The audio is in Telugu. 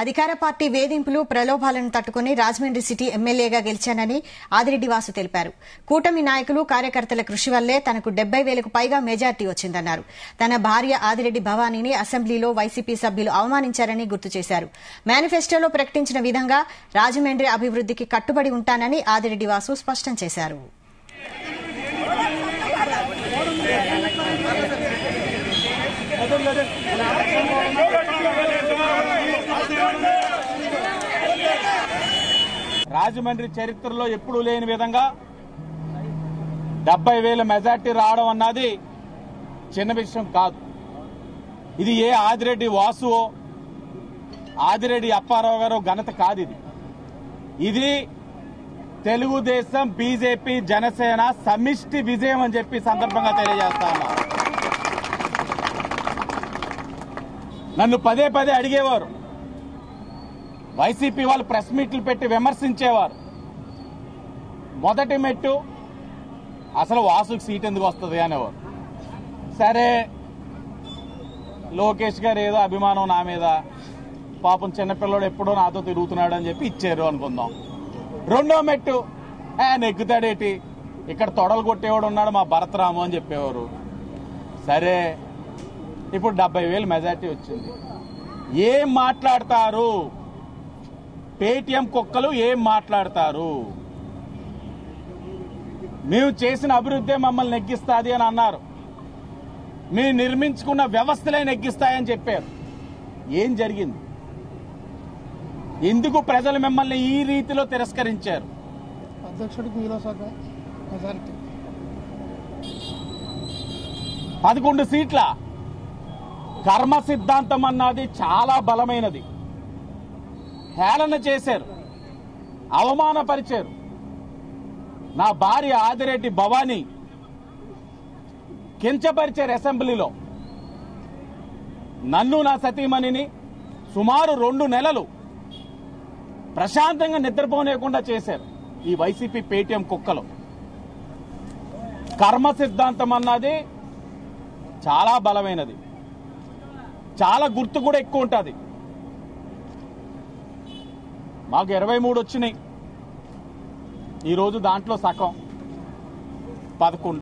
అధికార పార్టీ వేధింపులు ప్రలోభాలను తట్టుకుని రాజమండ్రి సిటీ ఎమ్మెల్యేగా గెలిచానని ఆదిరెడ్డి వాసు తెలిపారు. కూటమి నాయకులు కార్యకర్తల కృషి వల్లే తనకు 70,000కు పైగా మెజార్టీ వచ్చిందన్నారు. తన భార్య ఆదిరెడ్డి భవానీని అసెంబ్లీలో వైసీపీ సభ్యులు అవమానించారని గుర్తు చేశారు. మేనిఫెస్టోలో ప్రకటించిన విధంగా రాజమండ్రి అభివృద్దికి కట్టుబడి ఉంటానని ఆదిరెడ్డి వాసు స్పష్టం చేశారు. రాజమండ్రి చరిత్రలో ఎప్పుడూ లేని విధంగా 70,000 మెజార్టీ రావడం అన్నది చిన్న విషయం కాదు. ఇది ఏ ఆదిరెడ్డి వాసువో ఆదిరెడ్డి అప్పారావు గారు ఘనత కాదు. ఇది తెలుగుదేశం, బీజేపీ, జనసేన సమిష్టి విజయం అని చెప్పి సందర్భంగా తెలియజేస్తా ఉన్నా. నన్ను పదే పదే అడిగేవారు, వైసీపీ వాళ్ళు ప్రెస్ మీట్లు పెట్టి విమర్శించేవారు. మొదటి మెట్టు అసలు వాసుకు సీట్ ఎందుకు వస్తుంది అనేవారు. సరే, లోకేష్ గారు ఏదో అభిమానం నా మీద, పాపం చిన్నపిల్లడు ఎప్పుడో నాతో తిరుగుతున్నాడు అని చెప్పి ఇచ్చారు అనుకుందాం. రెండో మెట్టు నెగ్గుతాడేటి, ఇక్కడ తొడలు కొట్టేవాడు ఉన్నాడు మా భరతరాము అని చెప్పేవారు. సరే, ఇప్పుడు 70,000 మెజార్టీ వచ్చింది. ఏం మాట్లాడతారు పేటీఎం కుక్కలు, ఏం మాట్లాడతారు? మేము చేసిన అభివృద్ధి మమ్మల్ని నెగ్గిస్తాది అని అన్నారు. మేము నిర్మించుకున్న వ్యవస్థలే నెగ్గిస్తాయని చెప్పారు. ఏం జరిగింది? ఎందుకు ప్రజలు మిమ్మల్ని ఈ రీతిలో తిరస్కరించారు? అధ్యక్షుడికి 11 సీట్ల కర్మ సిద్ధాంతం అన్నది చాలా బలమైనది. హేళన చేశారు, అవమానపరిచారు. నా భార్య ఆదిరెడ్డి భవానీ కించపరిచారు అసెంబ్లీలో. నన్ను, నా సతీమణిని సుమారు 2 నెలలు ప్రశాంతంగా నిద్రపోలేకుండా చేశారు ఈ వైసీపీ పేటీఎం కుక్కలు. కర్మ సిద్ధాంతం అన్నది చాలా బలమైనది, చాలా గుర్తు కూడా ఎక్కువ ఉంటుంది. మాకు 23 వచ్చినాయి, ఈరోజు దాంట్లో సగం 11.